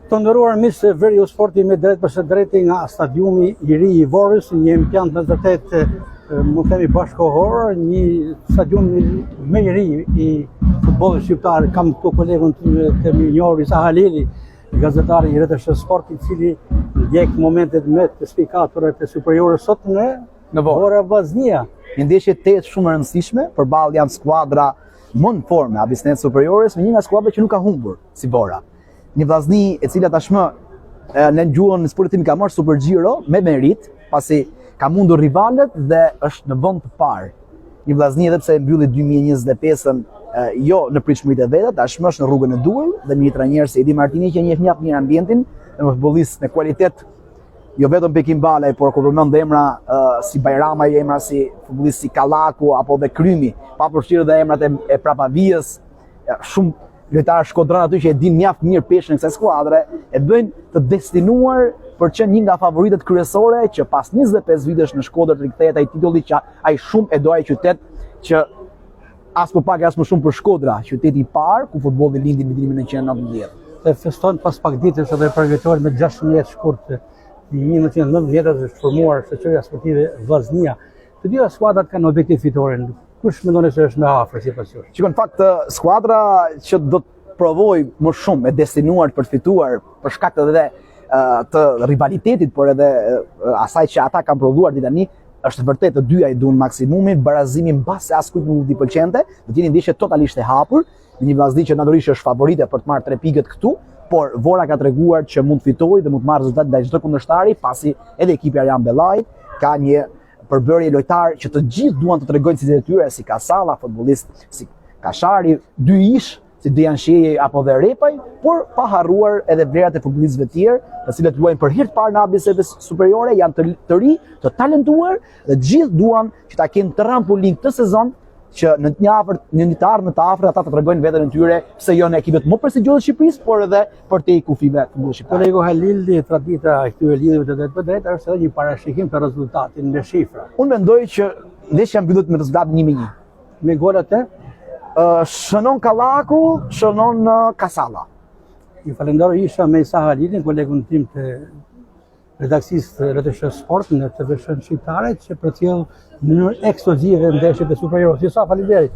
Të nderuar miqtë, veri u sporti me drejt përse drejti nga stadiumi i ri i Vorrës, një impiant në të vërtetë, mund të themi bashkëkohor, një stadium më i ri i futbollit shqiptar. Kam këtu kolegun të minjor Isa Halili, gazetari i rrjetës së sportit, i cili ndjek momentet me të spikatorët e superiorës sot në Vora Vllaznia. Një ndeshje shumë e rëndësishme, përballë janë skuadra më në forme, Abisnet Superiores, me një nga skuadrat që nuk ka humbur si Vora. Një Vllazni e cila tashmë në gjuhën sportive ka marrë Super Giro me merit, pasi ka mundur rivalet dhe është në vend të parë. Një Vllazni edhe pse e mbylli 2025-ën jo në pritshmëritë e veta, tashmë është në rrugën e duhur dhe me një trajner si Edi Martini që njeh mjaft mirë ambientin, dhe me futbollist me kualitet, jo vetëm Pekin Balaj, por kur përmend emra si Bajrama, emra si futbollist si Kallaku apo dhe Krymi, pa përfshirë dhe emrat e Prapavijës, shumë lojtarë shkodran aty që e din mjaft mirë peshën e kësaj skuadre, e bëjnë të destinuar për që një nga favoritet kryesore që pas 25 vitesh në Shkodër të rikthehet ai titulli që ai shumë e do ai qytet që as më pak as më shumë për Shkodra, qyteti i parë ku futbolli lindi në vitin 1990. Dhe feston pas pak ditësh edhe përgatitur me 16 vjet shkurt. Në 1990 është formuar shoqëria sportive Vllaznia. Të dyja skuadrat kanë objektiv fitore. Kush mendon se është më afër sipas jush? Shikon, fakt skuadra që do të provoj më shumë e destinuar për të fituar për shkak edhe të rivalitetit, por edhe asaj që ata kanë prodhuar deri tani, është vërtet të dyja i duan maksimumin, barazimin mbase askujt nuk i pëlqente, do të jeni ndeshje totalisht e hapur, me një Vllazni që natyrisht është favorite për të marrë 3 pikët këtu, por Vora ka treguar që mund të fitojë dhe mund të marrë rezultat ndaj çdo kundërshtari, pasi edhe ekipi Arjan Bellaj ka një përbërje lojtar që të gjithë duan të tregojnë si e tyre, si Kasalla, futbollist si Kashari, dy ish, si Dejan Sheji apo dhe Repaj, por pa harruar edhe vlerat e futbollistëve të tjerë, të cilët luajnë për hir të parë në Abisnet Superiore, janë të ri, të talentuar dhe gjithë duan që ta kenë trampolin këtë sezon që në të ardhmen të afërt ata të tregojnë veten e tyre pse jo në ekipet më prestigjioze të Shqipërisë, por edhe për te kufive të futbollit shqiptar. Kolegu Halil, tradita e këtyre lidhjeve të drejtë për drejtë është edhe një parashikim të rezultatit me shifra. Unë mendoj që ndeshja mbyllet me rezultat 1-1. Me golat e shënon Kallaku, shënon Kasalla. Ju falenderoj Isha me Isa Halilin, kolegun tim të redaksisë të rrjetës së sportit në TV-shën shqiptare, që përcjell në mënyrë ekskluzive ndeshjet e superiorës. Isa, faleminderit.